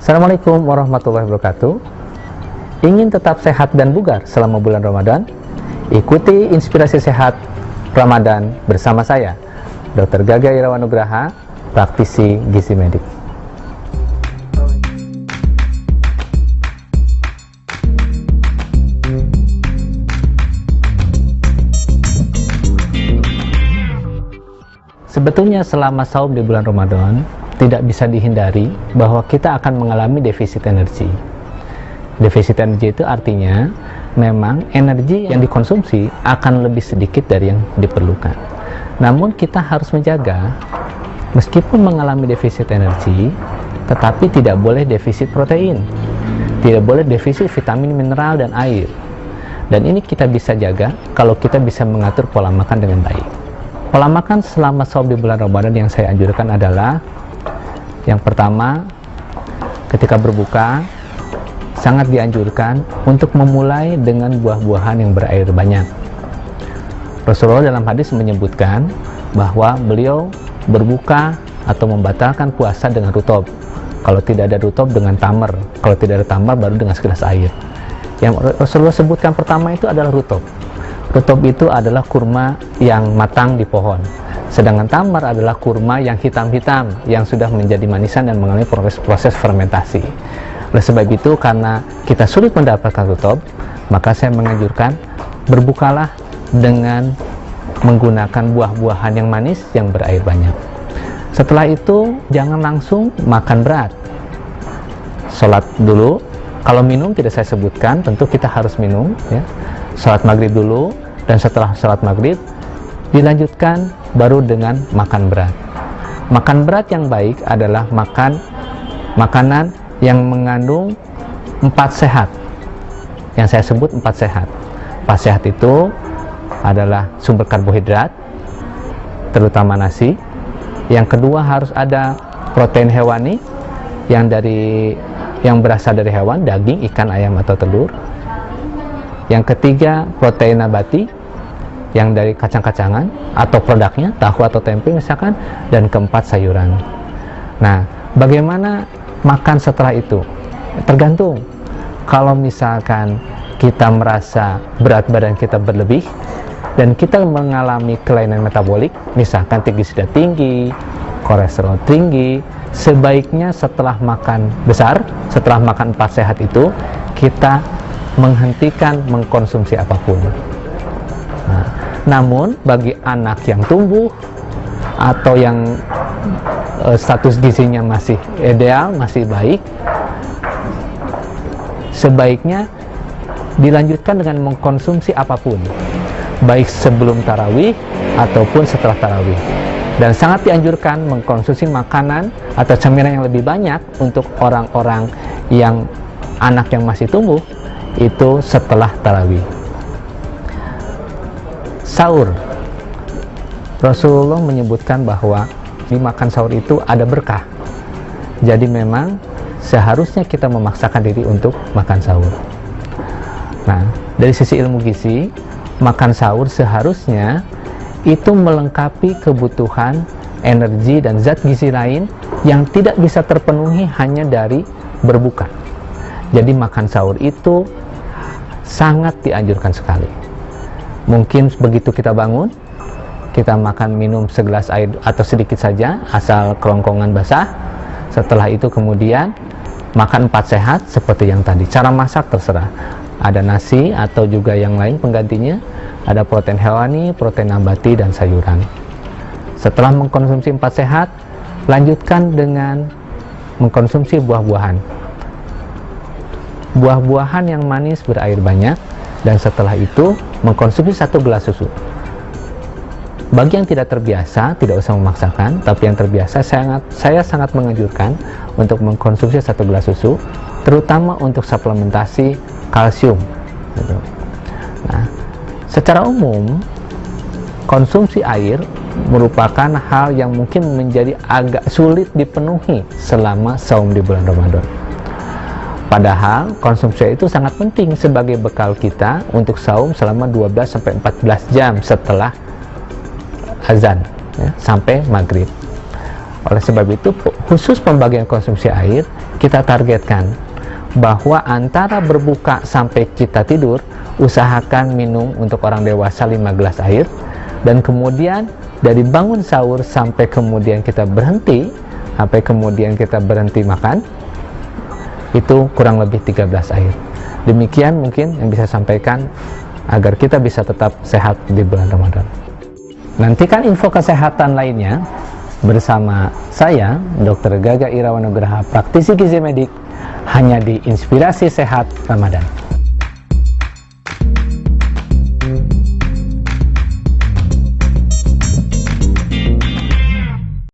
Assalamualaikum warahmatullahi wabarakatuh. Ingin tetap sehat dan bugar selama bulan Ramadan? Ikuti inspirasi sehat Ramadan bersama saya, Dr. Gaga Irawanugraha, praktisi gizi medik. Sebetulnya selama saum di bulan Ramadan, tidak bisa dihindari bahwa kita akan mengalami defisit energi. Defisit energi itu artinya memang energi yang dikonsumsi akan lebih sedikit dari yang diperlukan. Namun kita harus menjaga, meskipun mengalami defisit energi, tetapi tidak boleh defisit protein, tidak boleh defisit vitamin, mineral, dan air. Dan ini kita bisa jaga kalau kita bisa mengatur pola makan dengan baik. Pola makan selama saum di bulan Ramadan yang saya anjurkan adalah, yang pertama, ketika berbuka, sangat dianjurkan untuk memulai dengan buah-buahan yang berair banyak. Rasulullah dalam hadis menyebutkan bahwa beliau berbuka atau membatalkan puasa dengan rutob. Kalau tidak ada rutob, dengan tamar. Kalau tidak ada tamar, baru dengan segelas air. Yang Rasulullah sebutkan pertama itu adalah rutob. Rutob itu adalah kurma yang matang di pohon. Sedangkan tamar adalah kurma yang hitam-hitam, yang sudah menjadi manisan dan mengalami proses fermentasi. Oleh sebab itu, karena kita sulit mendapatkan rutob, maka saya menganjurkan berbukalah dengan menggunakan buah-buahan yang manis yang berair banyak. Setelah itu, jangan langsung makan berat. Sholat dulu. Kalau minum tidak saya sebutkan, tentu kita harus minum, ya. Sholat maghrib dulu, dan setelah sholat maghrib dilanjutkan baru dengan makan berat. Makan berat yang baik adalah makanan yang mengandung 4 sehat. Yang saya sebut 4 sehat. 4 sehat itu adalah sumber karbohidrat, terutama nasi. Yang kedua harus ada protein hewani yang berasal dari hewan, daging, ikan, ayam, atau telur. Yang ketiga protein nabati, yang dari kacang-kacangan atau produknya, tahu atau tempe misalkan. Dan keempat sayuran. Nah, bagaimana makan setelah itu? Tergantung. Kalau misalkan kita merasa berat badan kita berlebih dan kita mengalami kelainan metabolik, misalkan trigliserida tinggi, kolesterol tinggi, sebaiknya setelah makan besar, setelah makan 4 sehat itu, kita menghentikan mengkonsumsi apapun. Namun bagi anak yang tumbuh atau yang status gizinya masih ideal, masih baik, sebaiknya dilanjutkan dengan mengkonsumsi apapun, baik sebelum tarawih ataupun setelah tarawih. Dan sangat dianjurkan mengkonsumsi makanan atau camilan yang lebih banyak untuk orang-orang yang anak yang masih tumbuh itu setelah tarawih. Sahur, Rasulullah menyebutkan bahwa di makan sahur itu ada berkah. Jadi memang seharusnya kita memaksakan diri untuk makan sahur. Nah, dari sisi ilmu gizi, makan sahur seharusnya itu melengkapi kebutuhan energi dan zat gizi lain yang tidak bisa terpenuhi hanya dari berbuka. Jadi makan sahur itu sangat dianjurkan sekali. Mungkin begitu kita bangun, kita makan minum segelas air atau sedikit saja, asal kerongkongan basah. Setelah itu kemudian makan 4 sehat seperti yang tadi. Cara masak terserah. Ada nasi atau juga yang lain penggantinya. Ada protein hewani, protein nabati, dan sayuran. Setelah mengkonsumsi 4 sehat, lanjutkan dengan mengkonsumsi buah-buahan. Buah-buahan yang manis berair banyak. Dan setelah itu mengkonsumsi 1 gelas susu. Bagi yang tidak terbiasa, tidak usah memaksakan. Tapi yang terbiasa, saya sangat menganjurkan untuk mengkonsumsi 1 gelas susu, terutama untuk suplementasi kalsium. Nah, secara umum konsumsi air merupakan hal yang mungkin menjadi agak sulit dipenuhi selama saum di bulan Ramadan. Padahal konsumsi itu sangat penting sebagai bekal kita untuk saum selama 12-14 jam setelah azan, ya, sampai maghrib. Oleh sebab itu, khusus pembagian konsumsi air, kita targetkan bahwa antara berbuka sampai kita tidur, usahakan minum untuk orang dewasa 5 gelas air, dan kemudian dari bangun sahur sampai kemudian kita berhenti makan, itu kurang lebih 13 air. Demikian mungkin yang bisa sampaikan agar kita bisa tetap sehat di bulan Ramadan. Nantikan info kesehatan lainnya bersama saya, Dr. Gaga Irawan Nugraha, praktisi gizi medik, hanya di Inspirasi Sehat Ramadan.